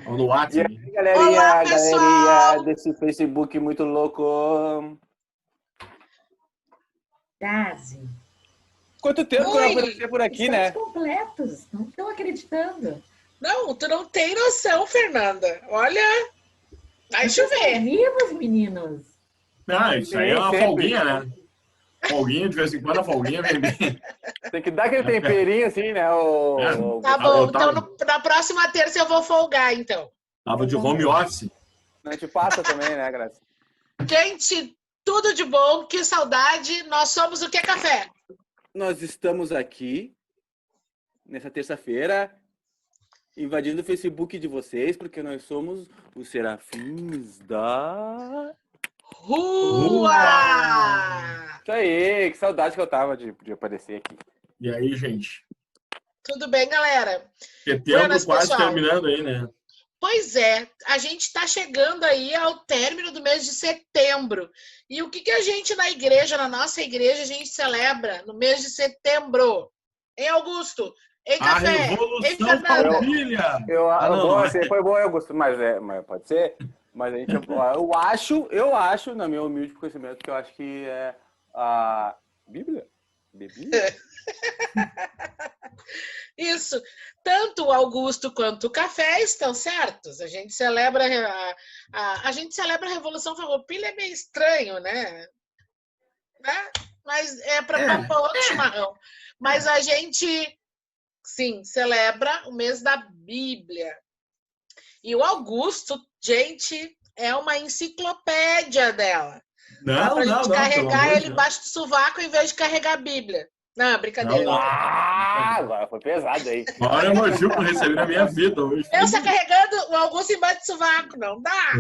Ou no E WhatsApp. aí, galerinha, Olá, pessoal! galerinha desse Facebook muito louco. Dazi, Quanto tempo que eu não Oi! aparecia por aqui, estamos né? completos. Não estão acreditando. Não, tu não tem noção, Fernanda. Olha, vai Vocês estão chover. vivos, meninos. Ah, isso aí é uma Sempre. folguinha, né? Folguinha, de vez em quando a folguinha vem bem. Tem que dar aquele temperinho assim, né? Tá Ah, bom, eu então tava- na próxima terça eu vou folgar, então. Tava de home office. Não te passa também, né, Graça? Gente, tudo de bom, que saudade. Nós somos o Que Café? Nós estamos aqui nessa terça-feira invadindo o Facebook de vocês, porque nós somos os serafins da... Rua! Isso aí, que saudade que eu tava de aparecer aqui. E aí, gente? Tudo bem, galera? Setembro Buenas, quase pessoal. terminando aí, né? Pois é, a gente está chegando aí ao término do mês de setembro. E o que a gente na igreja, na nossa igreja, a gente celebra no mês de setembro? Em Augusto, em A Café, em Revolução Fernanda. Farroupilha! Foi boa, Augusto, mas pode ser. Mas a gente, eu acho, na minha humilde conhecimento, que eu acho que é a Bíblia. Bíblia? Isso. Tanto o Augusto quanto o Café estão certos. A gente celebra a gente celebra a Revolução Farroupilha, é meio estranho, né? Mas é para outro chimarrão. Mas a gente, sim, celebra o mês da Bíblia. E o Augusto, gente, é uma enciclopédia dela. Dá pra gente carregar ele embaixo do sovaco em vez de carregar a Bíblia. Não, brincadeira. Agora foi pesado aí. Maior elogio que eu recebi na minha vida hoje. Pensa carregando o Augusto embaixo do sovaco, não dá.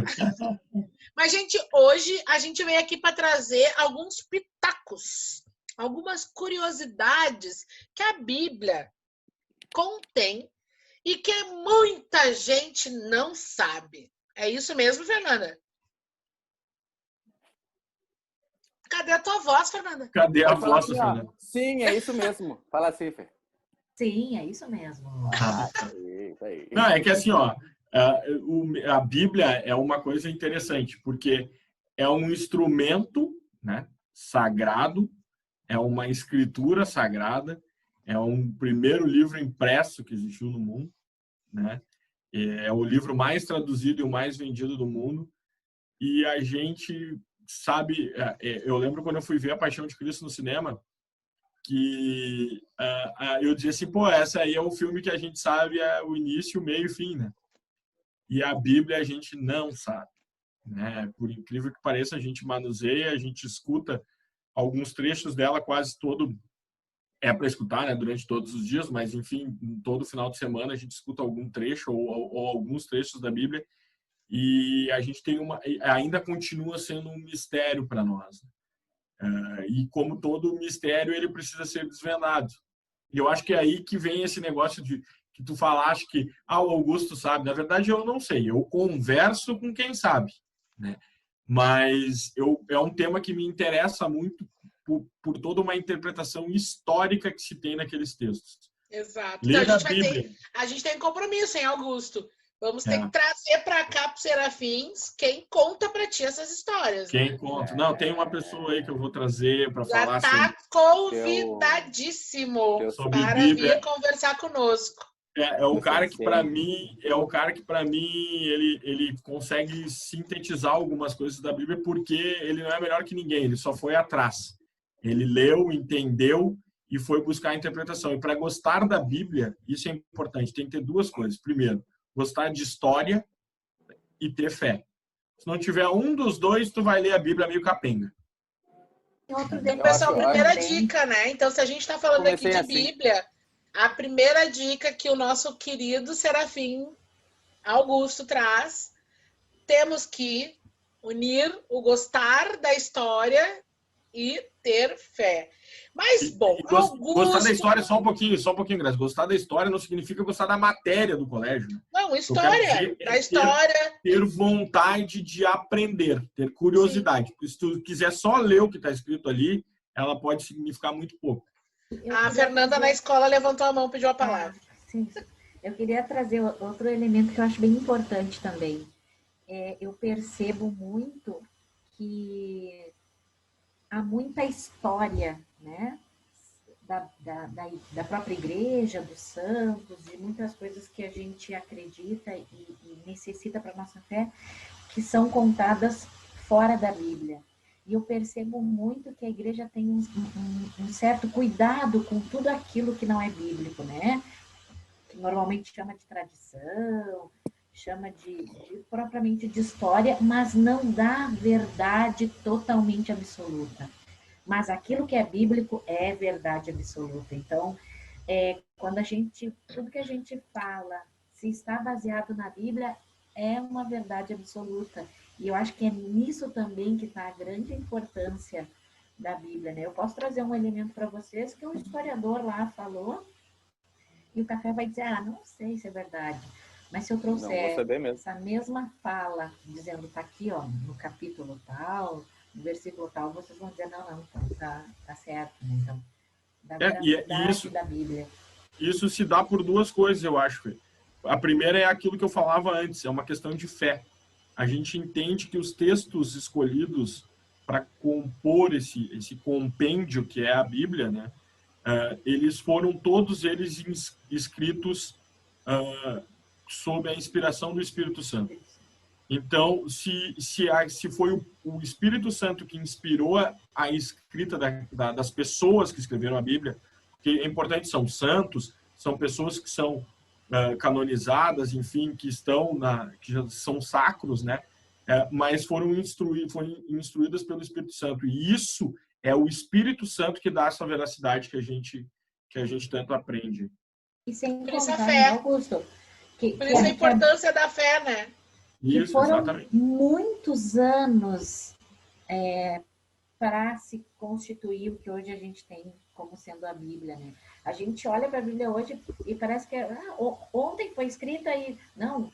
Mas, gente, hoje a gente veio aqui para trazer alguns pitacos, algumas curiosidades que a Bíblia contém e que muita gente não sabe. É isso mesmo, Fernanda? Cadê a tua voz, Fernanda? Cadê a Pode falar vossa, assim, ó. Fernanda? Sim, é isso mesmo. Fala assim, Fê. Sim, é isso mesmo. Isso aí. Não, é que assim, ó, a Bíblia é uma coisa interessante, porque é um instrumento, né, sagrado, é uma escritura sagrada, é um primeiro livro impresso que existiu no mundo, né? É o livro mais traduzido e o mais vendido do mundo. E a gente sabe, eu lembro quando eu fui ver A Paixão de Cristo no cinema, que eu dizia assim, pô, essa aí é o filme que a gente sabe é o início, o meio e o fim, né? E a Bíblia a gente não sabe, né? Por incrível que pareça, a gente manuseia, a gente escuta alguns trechos dela, quase todo é para escutar, né, durante todos os dias, mas enfim, todo final de semana a gente escuta algum trecho ou alguns trechos da Bíblia e a gente tem ainda continua sendo um mistério para nós. E como todo mistério, ele precisa ser desvendado. E eu acho que é aí que vem esse negócio de que tu falaste que o Augusto sabe. Na verdade, eu não sei. Eu converso com quem sabe, né? Mas é um tema que me interessa muito por toda uma interpretação histórica que se tem naqueles textos. Exato. Ler Então, a Bíblia. a gente tem compromisso, hein, Augusto? Vamos ter que trazer para cá para os Serafins quem conta para ti essas histórias. Quem né? conta? Não, tem uma pessoa aí que eu vou trazer para falar Já está convidadíssimo sobre para Bíblia. vir conversar conosco. É o cara que para mim ele consegue sintetizar algumas coisas da Bíblia porque ele não é melhor que ninguém, ele só foi atrás. Ele leu, entendeu e foi buscar a interpretação. E para gostar da Bíblia, isso é importante, tem que ter duas coisas. Primeiro, gostar de história e ter fé. Se não tiver um dos dois, tu vai ler a Bíblia meio capenga. Então, pessoal, primeira dica, né? Então, se a gente está falando aqui de Bíblia, a primeira dica que o nosso querido Serafim Augusto traz, temos que unir o gostar da história e ter fé. Mas, bom, Augusto... Gostar da história só um pouquinho, Graça. Gostar da história não significa gostar da matéria do colégio. Né? Não, história. Da história. Ter vontade de aprender, ter curiosidade. Porque se tu quiser só ler o que está escrito ali, ela pode significar muito pouco. A Fernanda na escola levantou a mão e pediu a palavra. Sim. Eu queria trazer outro elemento que eu acho bem importante também. Eu percebo muito que há muita história, né? Da própria igreja, dos santos, de muitas coisas que a gente acredita e necessita para a nossa fé, que são contadas fora da Bíblia. E eu percebo muito que a igreja tem um certo cuidado com tudo aquilo que não é bíblico, né? Que normalmente chama de tradição, chama propriamente de história, mas não dá verdade totalmente absoluta. Mas aquilo que é bíblico é verdade absoluta. Então, quando tudo que a gente fala, se está baseado na Bíblia, é uma verdade absoluta. E eu acho que é nisso também que está a grande importância da Bíblia, né? Eu posso trazer um elemento para vocês que um historiador lá falou, e o café vai dizer, não sei se é verdade. Mas se eu trouxer essa mesma fala, dizendo, tá aqui, ó, no capítulo tal, no versículo tal, vocês vão dizer, não, então tá certo, né? Então, da verdade da Bíblia. Isso se dá por duas coisas, eu acho, Fê. A primeira é aquilo que eu falava antes, é uma questão de fé. A gente entende que os textos escolhidos para compor esse compêndio que é a Bíblia, né? Eles foram todos eles escritos sob a inspiração do Espírito Santo. Então, se foi o Espírito Santo que inspirou a escrita das pessoas que escreveram a Bíblia, que é importante, são santos, são pessoas que são canonizadas, enfim, que já são sacros, né? Mas foram instruídas pelo Espírito Santo. E isso é o Espírito Santo que dá essa veracidade que a gente tanto aprende. E sem por isso contar, a fé. Augusto, por isso a importância da fé, né? Isso, foram exatamente. Muitos anos para se constituir o que hoje a gente tem como sendo a Bíblia, né? A gente olha para a Bíblia hoje e parece que ontem foi escrita e não,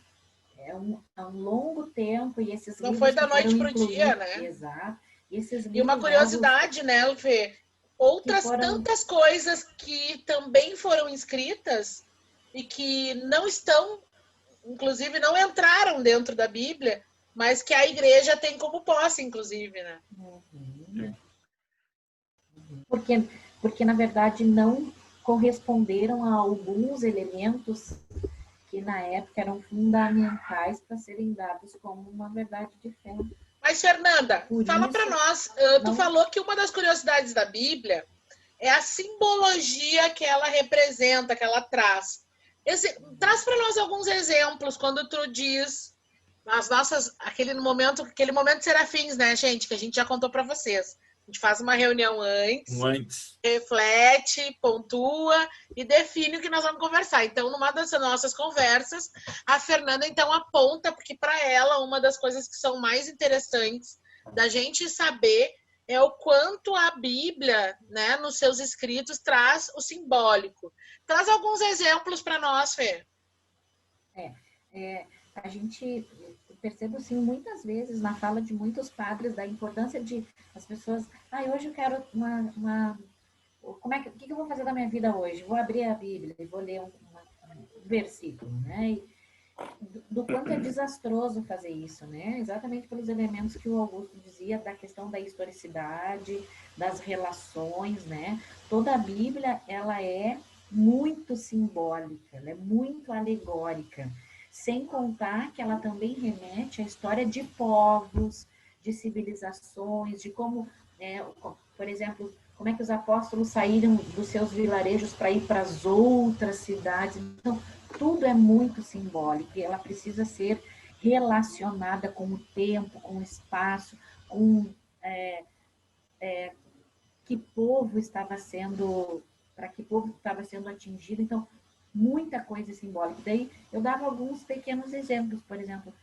é um longo tempo e esses não livros foi da noite para o dia, né? Exato. E uma curiosidade, né, Fê? Outras tantas coisas que também foram escritas e que não estão, inclusive não entraram dentro da Bíblia, mas que a igreja tem como posse, inclusive, né? Porque na verdade não corresponderam a alguns elementos que na época eram fundamentais para serem dados como uma verdade de fé. Mas, Fernanda, fala para nós, tu falou que uma das curiosidades da Bíblia é a simbologia que ela representa, que ela traz. Traz para nós alguns exemplos quando tu diz aquele momento de serafins, né, gente, que a gente já contou para vocês. A gente faz uma reunião antes, reflete, pontua e define o que nós vamos conversar. Então, numa das nossas conversas, a Fernanda, então, aponta, porque para ela, uma das coisas que são mais interessantes da gente saber é o quanto a Bíblia, né, nos seus escritos, traz o simbólico. Traz alguns exemplos para nós, Fê. A gente percebo, sim, muitas vezes na fala de muitos padres da importância de as pessoas, hoje eu quero o que eu vou fazer da minha vida hoje? Vou abrir a Bíblia e vou ler um versículo, né? E do quanto é desastroso fazer isso, né? Exatamente pelos elementos que o Augusto dizia da questão da historicidade, das relações, né? Toda a Bíblia, ela é muito simbólica, ela é muito alegórica, sem contar que ela também remete à história de povos, de civilizações, de como, por exemplo, como é que os apóstolos saíram dos seus vilarejos para ir para as outras cidades. Então, tudo é muito simbólico e ela precisa ser relacionada com o tempo, com o espaço, com que povo estava sendo, para que povo estava sendo atingido. Então, muita coisa simbólica. Daí, eu dava alguns pequenos exemplos, por exemplo,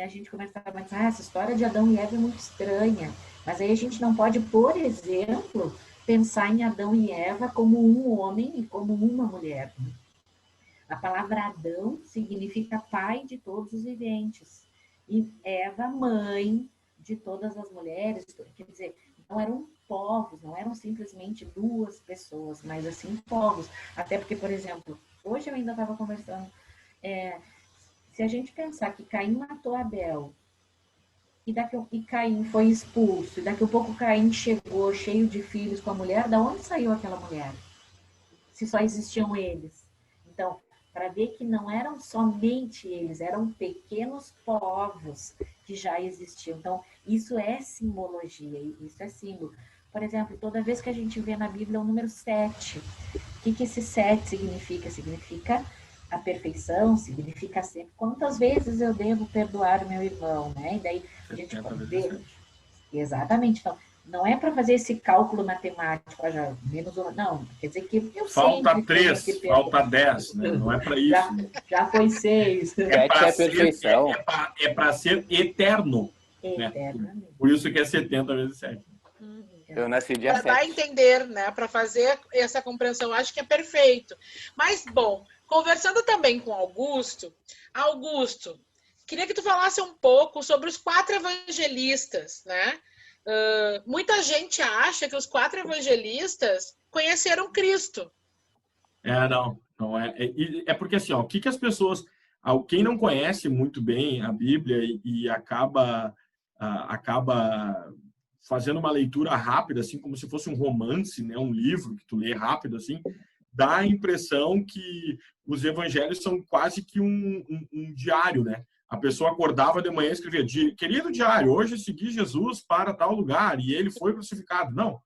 a gente começava a pensar, essa história de Adão e Eva é muito estranha, mas aí a gente não pode, por exemplo, pensar em Adão e Eva como um homem e como uma mulher. A palavra Adão significa pai de todos os viventes e Eva, mãe de todas as mulheres. Quer dizer, não eram povos, não eram simplesmente duas pessoas, mas assim povos. Até porque, por exemplo, hoje eu ainda estava conversando, se a gente pensar que Caim matou Abel, e Caim foi expulso, e daqui a pouco Caim chegou cheio de filhos com a mulher, da onde saiu aquela mulher? Se só existiam eles. Então, para ver que não eram somente eles, eram pequenos povos que já existiam. Então, isso é simbologia, isso é símbolo. Por exemplo, toda vez que a gente vê na Bíblia o número 7, o que esse 7 significa? Significa a perfeição, significa sempre quantas vezes eu devo perdoar o meu irmão, né? E daí a gente vê. Exatamente. Então, não é para fazer esse cálculo matemático, já menos ou não. Quer dizer que eu falta 3, falta 10, né? Não é para isso. Já foi 6. É para ser eterno. Né? Por isso que é 70 vezes 7. Eu nasci dia 7. Para dar a entender, né? Para fazer essa compreensão, acho que é perfeito. Mas, bom, conversando também com Augusto, queria que tu falasse um pouco sobre os 4 evangelistas, né? Muita gente acha que os 4 evangelistas conheceram Cristo. Não é. É porque assim, ó, o que as pessoas, quem não conhece muito bem a Bíblia e acaba fazendo uma leitura rápida, assim como se fosse um romance, né, um livro que tu lê rápido, assim, dá a impressão que os evangelhos são quase que um diário, né? A pessoa acordava de manhã e escrevia: querido diário, hoje segui Jesus para tal lugar e ele foi crucificado. Não.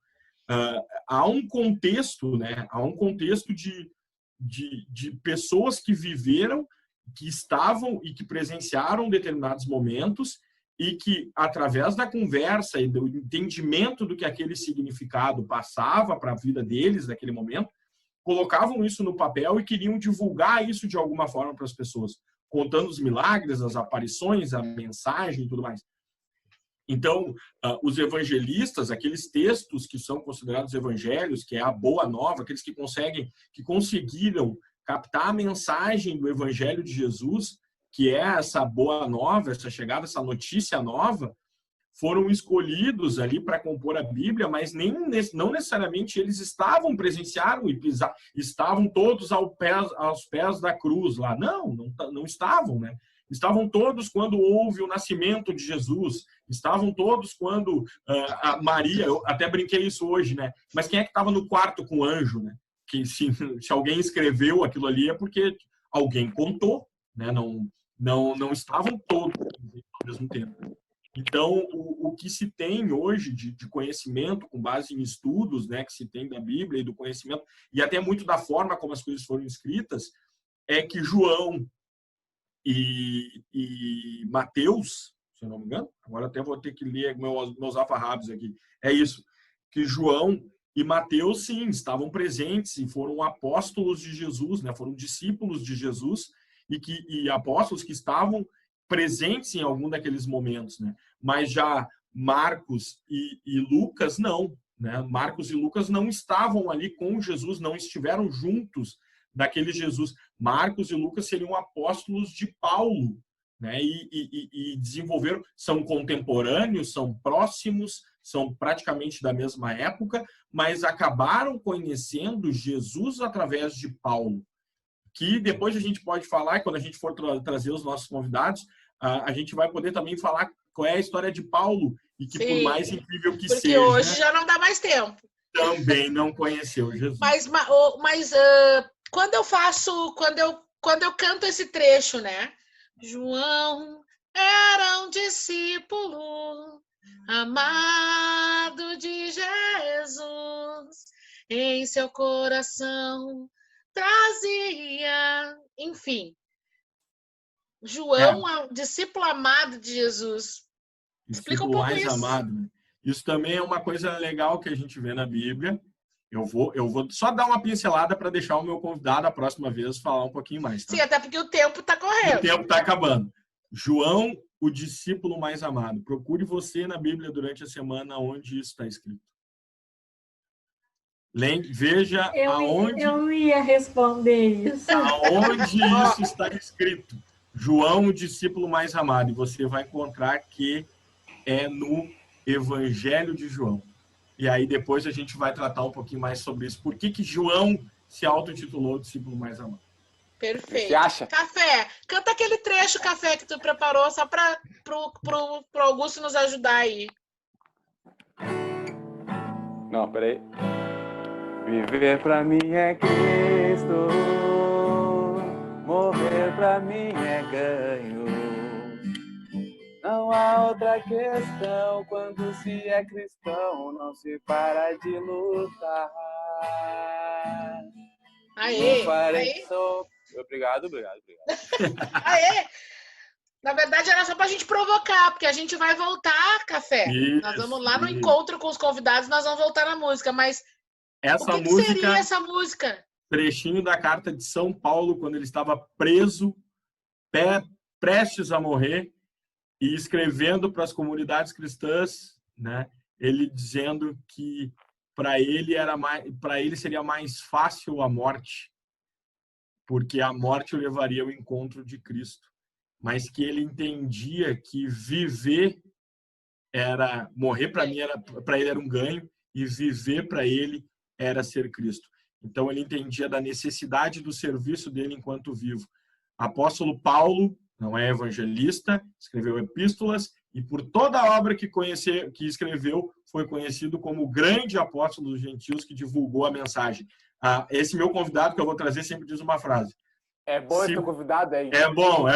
Há um contexto, né? Há um contexto de pessoas que viveram, que estavam e que presenciaram determinados momentos e que, através da conversa e do entendimento do que aquele significado passava para a vida deles naquele momento, colocavam isso no papel e queriam divulgar isso de alguma forma para as pessoas, contando os milagres, as aparições, a mensagem e tudo mais. Então, os evangelistas, aqueles textos que são considerados evangelhos, que é a boa nova, aqueles que conseguiram captar a mensagem do evangelho de Jesus, que é essa boa nova, essa chegada, essa notícia nova, foram escolhidos ali para compor a Bíblia, mas não necessariamente eles presenciaram e estavam todos aos pés da cruz lá. Não estavam, né? Estavam todos quando houve o nascimento de Jesus, estavam todos quando a Maria, eu até brinquei isso hoje, né? Mas quem é que estava no quarto com o anjo, né? Que se alguém escreveu aquilo ali é porque alguém contou, né? Não estavam todos ao mesmo tempo. Então, o que se tem hoje de conhecimento, com base em estudos, né, que se tem da Bíblia e do conhecimento, e até muito da forma como as coisas foram escritas, é que João e Mateus, se eu não me engano, agora até vou ter que ler meus alfarrábios aqui, é isso, que João e Mateus, sim, estavam presentes e foram apóstolos de Jesus, né, foram discípulos de Jesus, e apóstolos que estavam presentes em algum daqueles momentos, né? Mas já Marcos e Lucas não, né? Marcos e Lucas não estavam ali com Jesus, não estiveram juntos daquele Jesus. Marcos e Lucas seriam apóstolos de Paulo, né? E desenvolveram, são contemporâneos, são próximos, são praticamente da mesma época, mas acabaram conhecendo Jesus através de Paulo, que depois a gente pode falar, quando a gente for trazer os nossos convidados, a gente vai poder também falar qual é a história de Paulo, e que, sim, por mais incrível que porque seja... Porque hoje já não dá mais tempo. Também não conheceu Jesus. Mas quando eu canto esse trecho, né? João era um discípulo amado de Jesus, em seu coração trazia, enfim, João é um discípulo amado de Jesus. Explica um pouco mais isso. Amado, né? Isso também é uma coisa legal que a gente vê na Bíblia. Eu vou só dar uma pincelada para deixar o meu convidado a próxima vez falar um pouquinho mais. Tá? Sim, até porque o tempo está correndo. O tempo está acabando. João, o discípulo mais amado. Procure você na Bíblia durante a semana onde isso está escrito. Veja aonde... Eu ia responder isso. Aonde isso está escrito. João, o discípulo mais amado. E você vai encontrar que é no Evangelho de João. E aí depois a gente vai tratar um pouquinho mais sobre isso. Por que João se auto-intitulou o discípulo mais amado? Perfeito. Você acha? Café, canta aquele trecho, Café, que tu preparou só para pro Augusto nos ajudar aí. Não, peraí. Viver pra mim é Cristo, morrer pra mim é ganho. Não há outra questão quando se é cristão, não se para de lutar. Aê, Não farei aê. só... Obrigado. Aê! Na verdade, era só pra gente provocar, porque a gente vai voltar, Café. Nós vamos lá no Isso. encontro com os convidados, nós vamos voltar na música. Mas o que seria essa música? Trechinho da carta de São Paulo, quando ele estava preso, prestes a morrer, e escrevendo para as comunidades cristãs, né? Ele dizendo que para ele seria mais fácil a morte, porque a morte o levaria ao encontro de Cristo, mas que ele entendia que viver era morrer para ele era um ganho e viver para ele era ser Cristo. Então ele entendia da necessidade do serviço dele enquanto vivo. Apóstolo Paulo não é evangelista, escreveu epístolas e por toda a obra que escreveu foi conhecido como o grande apóstolo dos gentios que divulgou a mensagem. Esse meu convidado que eu vou trazer sempre diz uma frase. É bom esse convidado aí. É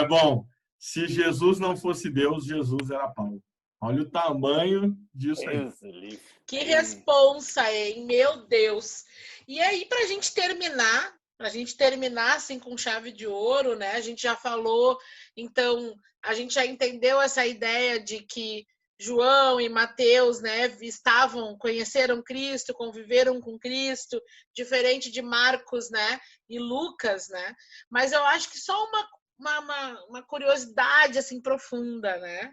bom. Se Jesus não fosse Deus, Jesus era Paulo. Olha o tamanho disso aí. Que responsa, hein? Meu Deus. E aí, para a gente terminar assim com chave de ouro, né? A gente já falou, então, a gente já entendeu essa ideia de que João e Mateus, né, conheceram Cristo, conviveram com Cristo, diferente de Marcos, né, e Lucas, né? Mas eu acho que só uma curiosidade assim profunda, né?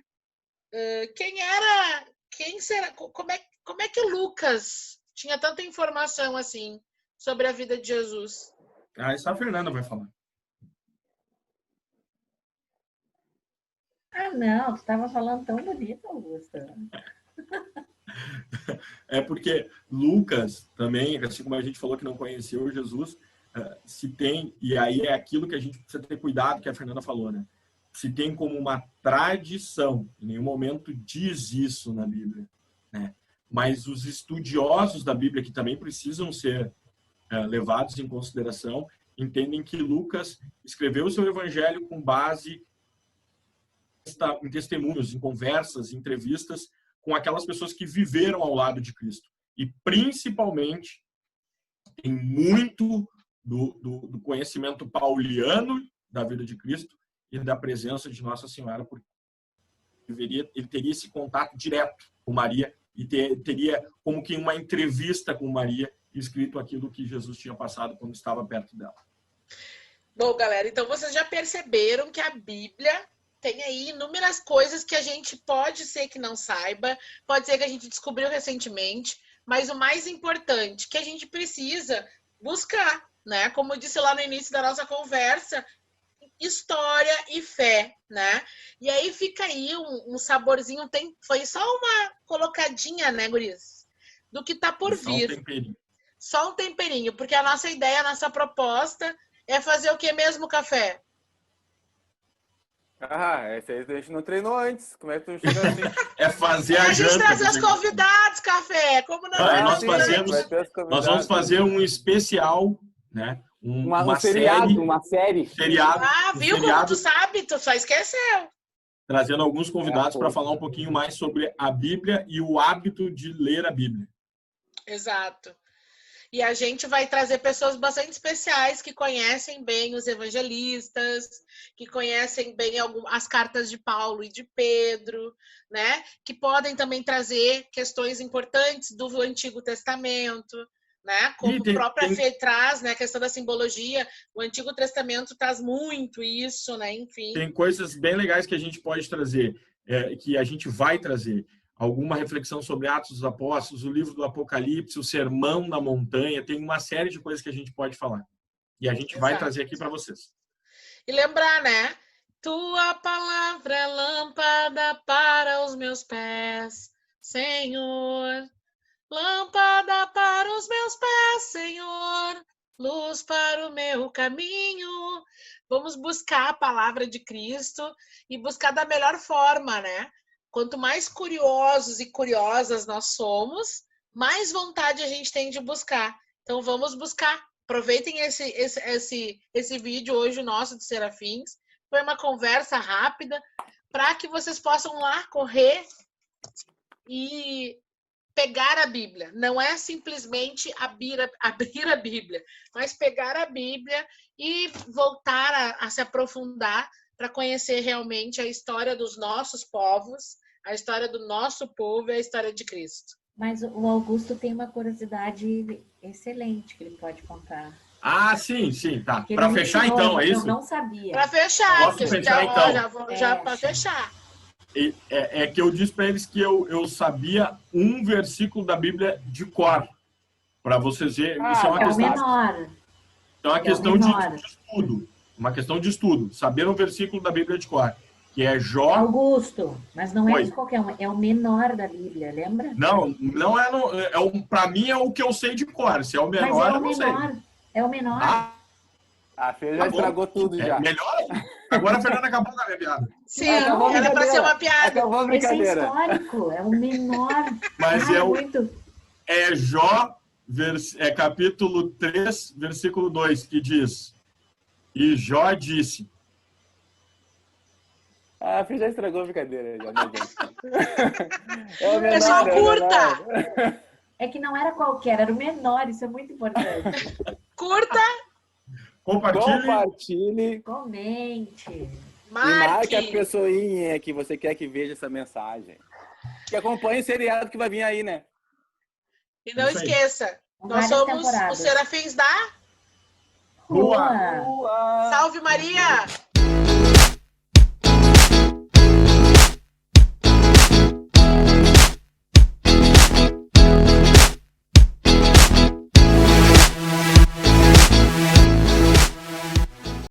Quem será? Como é que Lucas tinha tanta informação assim sobre a vida de Jesus? Isso a Fernanda vai falar. Não, tu estava falando tão bonito, Augusta. É porque Lucas também, assim como a gente falou que não conheceu Jesus, se tem, e aí é aquilo que a gente precisa ter cuidado, que a Fernanda falou, né? Se tem como uma tradição, em nenhum momento diz isso na Bíblia, né? Mas os estudiosos da Bíblia, que também precisam ser levados em consideração, entendem que Lucas escreveu o seu evangelho com base em testemunhos, em conversas, em entrevistas com aquelas pessoas que viveram ao lado de Cristo. E, principalmente, tem muito do conhecimento pauliano da vida de Cristo e da presença de Nossa Senhora, porque ele teria esse contato direto com Maria e teria como que uma entrevista com Maria escrito aquilo que Jesus tinha passado quando estava perto dela. Bom, galera, então vocês já perceberam que a Bíblia tem aí inúmeras coisas que a gente pode ser que não saiba, pode ser que a gente descobriu recentemente, mas o mais importante, que a gente precisa buscar, né? Como eu disse lá no início da nossa conversa, história e fé, né? E aí fica aí um saborzinho, foi só uma colocadinha, né, guris? Do que tá por vir. Só um temperinho. Só um temperinho, porque a nossa ideia, a nossa proposta é fazer o que mesmo, Café? Essa aí a gente não treinou antes. Como é que tu chega assim? É fazer a gente janta. trazer os convidados, Café. Como não? Nós vamos fazer um especial, né? Uma série. Feriado. Viu como tu sabe? Tu só esqueceu. Trazendo alguns convidados para falar um pouquinho mais sobre a Bíblia e o hábito de ler a Bíblia. Exato. E a gente vai trazer pessoas bastante especiais que conhecem bem os evangelistas, que conhecem bem as cartas de Paulo e de Pedro, né? Que podem também trazer questões importantes do Antigo Testamento, né? Como a própria Fê traz, né? A questão da simbologia, o Antigo Testamento traz muito isso, né? Enfim. Tem coisas bem legais que a gente pode trazer, que a gente vai trazer. Alguma reflexão sobre Atos dos Apóstolos, o livro do Apocalipse, o Sermão na Montanha, tem uma série de coisas que a gente pode falar. E a gente vai trazer aqui para vocês. E lembrar, né? Tua palavra é lâmpada para os meus pés, Senhor. Lâmpada para os meus pés, Senhor. luz para o meu caminho. Vamos buscar a palavra de Cristo e buscar da melhor forma, né? Quanto mais curiosos e curiosas nós somos, mais vontade a gente tem de buscar. Então vamos buscar. Aproveitem esse vídeo hoje nosso de Serafins. Foi uma conversa rápida para que vocês possam lá correr e pegar a Bíblia. Não é simplesmente abrir a Bíblia, mas pegar a Bíblia e voltar a se aprofundar para conhecer realmente a história dos nossos povos, a história do nosso povo e a história de Cristo. Mas o Augusto tem uma curiosidade excelente que ele pode contar. Ah, sim, tá. Para fechar, então, é isso? Eu não sabia. Para fechar, posso fechar, então? Já para fechar. É que eu disse para eles que eu sabia um versículo da Bíblia de cor. Para vocês verem, isso é uma questão. Menor. Então, é uma questão de estudo. Uma questão de estudo. Saber um versículo da Bíblia de cor. Que é Jó. Augusto, mas não é de qualquer um, é o menor da Bíblia, lembra? Não é. Para mim é o que eu sei de cor. Se é o menor, eu não sei. É o menor. A Fê já estragou tudo já. Melhor ainda. Agora a Fernanda acabou com a minha piada. Sim, era para ser uma piada. Esse é histórico, é o menor. Mas é Jó, capítulo 3, versículo 2, que diz: E Jó disse. A Fê já estragou a brincadeira. Pessoal, curta! É que não era qualquer, era o menor, isso é muito importante. Curta! Compartilhe. Comente. Marque a pessoinha que você quer que veja essa mensagem. Que acompanhe o seriado que vai vir aí, né? E não esqueça, nós somos os Serafins da Rua. Salve Maria!